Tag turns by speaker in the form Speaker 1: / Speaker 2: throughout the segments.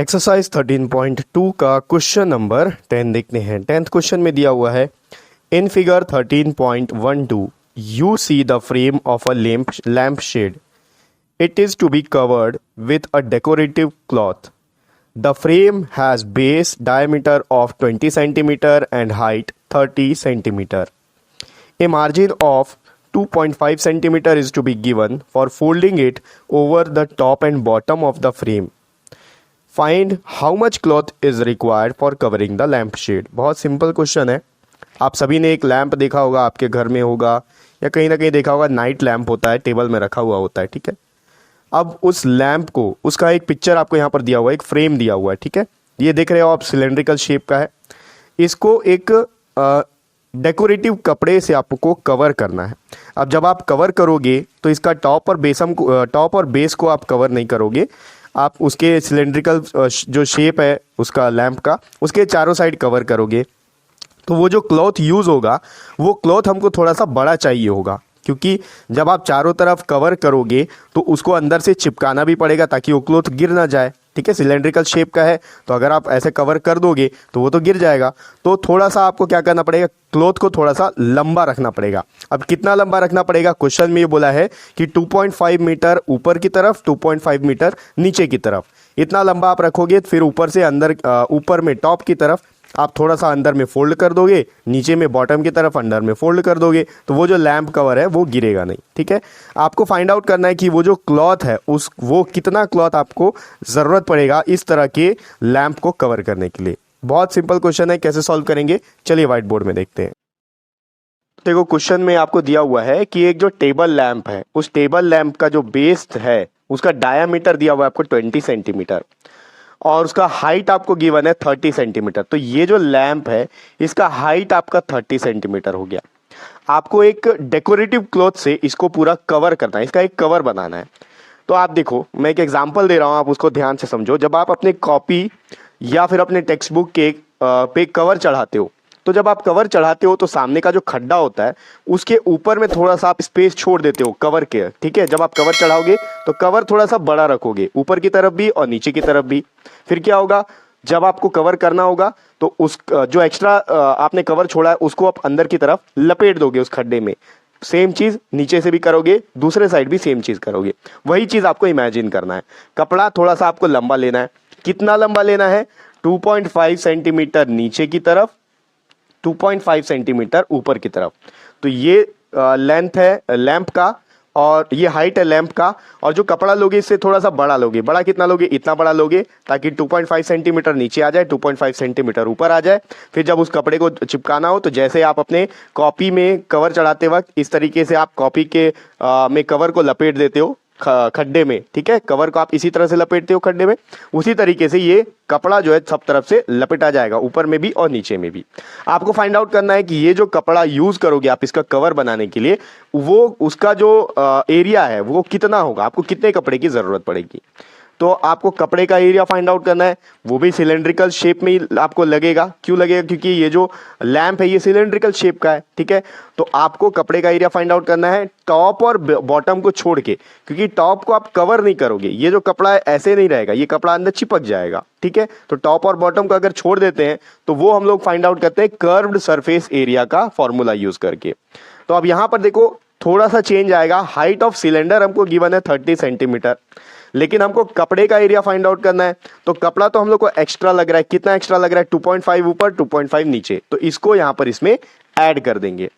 Speaker 1: Exercise 13.2 का question number 10 देखते हैं। 10th क्वेश्चन में दिया हुआ है in figure 13.12 you see the frame of a lamp shade. It is to be covered with a decorative cloth. The frame has base diameter of 20 centimetre and height 30 centimetre. A margin of 2.5 centimeter is to be given for folding it over the top and bottom of the frame. Find how much cloth is required for covering the lamp shade. बहुत simple question है। आप सभी ने एक lamp देखा होगा, आपके घर में होगा या कहीं ना कहीं देखा होगा। नाइट लैंप होता है, टेबल में रखा हुआ होता है, ठीक है। अब उस लैंप को, उसका एक पिक्चर आपको यहाँ पर दिया हुआ है, एक फ्रेम दिया हुआ है, ठीक है। ये देख रहे हो आप, सिलेंड्रिकल शेप का है। इसको एक डेकोरेटिव कपड़े से आपको कवर करना है। अब जब आप कवर करोगे तो इसका टॉप और बेस को आप कवर नहीं करोगे, आप उसके सिलेंड्रिकल जो शेप है उसका लैंप का, उसके चारों साइड कवर करोगे। तो वो जो क्लॉथ यूज़ होगा वो क्लॉथ हमको थोड़ा सा बड़ा चाहिए होगा, क्योंकि जब आप चारों तरफ कवर करोगे तो उसको अंदर से चिपकाना भी पड़ेगा ताकि वो क्लॉथ गिर ना जाए, ठीक है। सिलेंड्रिकल शेप का है तो अगर आप ऐसे कवर कर दोगे तो वो तो गिर जाएगा। तो थोड़ा सा आपको क्या करना पड़ेगा, क्लॉथ को थोड़ा सा लंबा रखना पड़ेगा। अब कितना लंबा रखना पड़ेगा, क्वेश्चन में ये बोला है कि 2.5 मीटर ऊपर की तरफ, 2.5 मीटर नीचे की तरफ। इतना लंबा आप रखोगे, फिर ऊपर से अंदर, ऊपर में टॉप की तरफ आप थोड़ा सा अंदर में फोल्ड कर दोगे, नीचे में बॉटम की तरफ अंदर में फोल्ड कर दोगे, तो वो जो लैंप कवर है वो गिरेगा नहीं, ठीक है। आपको फाइंड आउट करना है कि वो जो क्लॉथ है वो कितना क्लॉथ आपको ज़रूरत पड़ेगा इस तरह के लैंप को कवर करने के लिए। बहुत सिंपल क्वेश्चन है, कैसे सॉल्व करेंगे चलिए व्हाइट बोर्ड में देखते हैं। देखो क्वेश्चन में आपको दिया हुआ है कि एक जो टेबल लैंप है, उस टेबल लैंप का जो बेस है उसका डायामीटर दिया हुआ है आपको 20 सेंटीमीटर और उसका हाइट आपको गिवन है 30 सेंटीमीटर। तो ये जो लैंप है इसका हाइट आपका 30 सेंटीमीटर हो गया। आपको एक डेकोरेटिव क्लॉथ से इसको पूरा कवर करना है, इसका एक कवर बनाना है। तो आप देखो, मैं एक एग्जांपल दे रहा हूं, आप उसको ध्यान से समझो। जब आप अपने कॉपी या फिर अपने टेक्स्ट बुक के पे कवर चढ़ाते हो, तो जब आप कवर चढ़ाते हो तो सामने का जो खड्डा होता है उसके ऊपर में थोड़ा सा आप स्पेस छोड़ देते हो कवर के, ठीक है। जब आप कवर चढ़ाओगे तो कवर थोड़ा सा बड़ा रखोगे, ऊपर की तरफ भी और नीचे की तरफ भी। फिर क्या होगा, जब आपको कवर करना होगा तो उस जो एक्स्ट्रा आपने कवर छोड़ा है उसको आप अंदर की तरफ लपेट दोगे उस खड्डे में। सेम चीज नीचे से भी करोगे, दूसरे साइड भी सेम चीज करोगे। वही चीज आपको इमेजिन करना है। कपड़ा थोड़ा सा आपको लंबा लेना है। कितना लंबा लेना है, 2.5 सेंटीमीटर नीचे की तरफ, 2.5 सेंटीमीटर ऊपर की तरफ। तो ये लेंथ है लैंप का और ये हाइट है लैंप का। और जो कपड़ा लोगे इससे थोड़ा सा बड़ा लोगे। बड़ा कितना लोगे, इतना बड़ा लोगे ताकि 2.5 सेंटीमीटर नीचे आ जाए, 2.5 सेंटीमीटर ऊपर आ जाए। फिर जब उस कपड़े को चिपकाना हो तो जैसे आप अपने कॉपी में कवर चढ़ाते वक्त इस तरीके से आप कॉपी के में कवर को लपेट देते हो खड्डे में, ठीक है। कवर को आप इसी तरह से लपेटते हो खड्डे में, उसी तरीके से ये कपड़ा जो है सब तरफ से लपेटा जाएगा, ऊपर में भी और नीचे में भी। आपको फाइंड आउट करना है कि ये जो कपड़ा यूज करोगे आप इसका कवर बनाने के लिए, वो उसका जो एरिया है वो कितना होगा, आपको कितने कपड़े की जरूरत पड़ेगी। तो आपको कपड़े का एरिया फाइंड आउट करना है, वो भी सिलेंड्रिकल शेप में ही आपको लगेगा। क्यों लगेगा, क्योंकि ये जो लैंप है ये सिलेंड्रिकल शेप का है, ठीक है। तो आपको कपड़े का एरिया फाइंड आउट करना है टॉप और बॉटम को छोड़ के, क्योंकि टॉप को आप कवर नहीं करोगे, ये जो कपड़ा है ऐसे नहीं रहेगा, ये कपड़ा अंदर चिपक जाएगा, ठीक है। तो टॉप और बॉटम को अगर छोड़ देते हैं तो वो हम लोग फाइंड आउट करते हैं कर्व्ड सरफेस एरिया का फॉर्मूला यूज करके। तो अब यहां पर देखो थोड़ा सा चेंज आएगा। हाइट ऑफ सिलेंडर हमको गिवन है 30 सेंटीमीटर, लेकिन हमको कपड़े का एरिया फाइंड आउट करना है। तो कपड़ा तो हम लोग को एक्स्ट्रा लग रहा है, कितना एक्स्ट्रा लग रहा है, 2.5 ऊपर 2.5 नीचे। तो इसको यहां पर इसमें ऐड कर देंगे।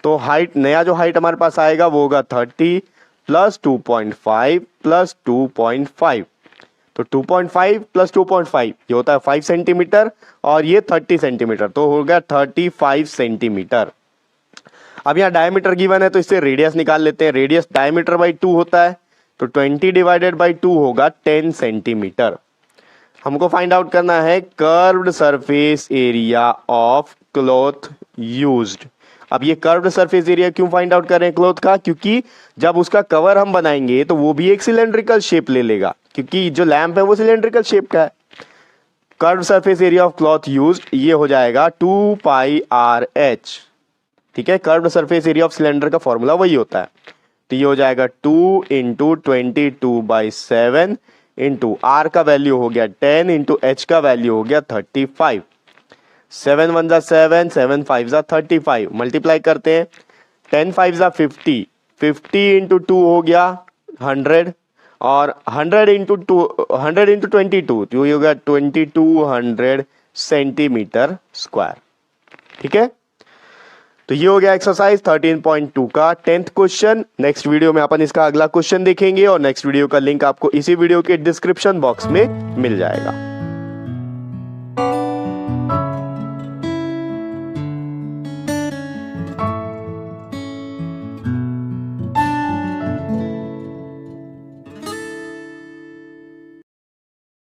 Speaker 1: तो हाइट, नया जो हाइट हमारे पास आएगा वो होगा 30 प्लस 2.5 प्लस 2.5। तो 2.5 प्लस 2.5 ये होता है 5 सेंटीमीटर और ये 30 सेंटीमीटर, तो हो गया 35 सेंटीमीटर। अब यहाँ डायमीटर गिवन है तो इससे रेडियस निकाल लेते हैं। रेडियस डायमीटर बाई 2 होता है, तो 20 डिवाइडेड बाई 2 होगा 10 सेंटीमीटर। हमको फाइंड आउट करना है curved surface area of cloth used. अब ये कर्व्ड सरफेस एरिया क्यों फाइंड आउट कर रहे हैं क्लॉथ का, क्योंकि जब उसका कवर हम बनाएंगे तो वो भी एक सिलेंड्रिकल शेप ले लेगा, क्योंकि जो लैंप है वो सिलेंड्रिकल शेप का है। Curved surface area of cloth used ये हो जाएगा 2 पाई आर एच, ठीक है। Curved surface area of cylinder का फॉर्मूला वही होता है। तो ये हो जाएगा 2 इंटू 22/7 इंटू आर का वैल्यू हो गया 10 इंटू एच का वैल्यू हो गया 35। 7 1 जा 7, 7 5 जा 35, मल्टीप्लाई करते हैं 10 5 जा 50, 50 इंटू 2 हो गया 100 और 100 इंटू 22 तो ये हो गया 2200 सेंटीमीटर स्क्वायर। ठीक है, तो ये हो गया एक्सरसाइज 13.2 का 10th क्वेश्चन। नेक्स्ट वीडियो में अपन इसका अगला क्वेश्चन देखेंगे और नेक्स्ट वीडियो का लिंक आपको इसी वीडियो के डिस्क्रिप्शन बॉक्स में मिल जाएगा।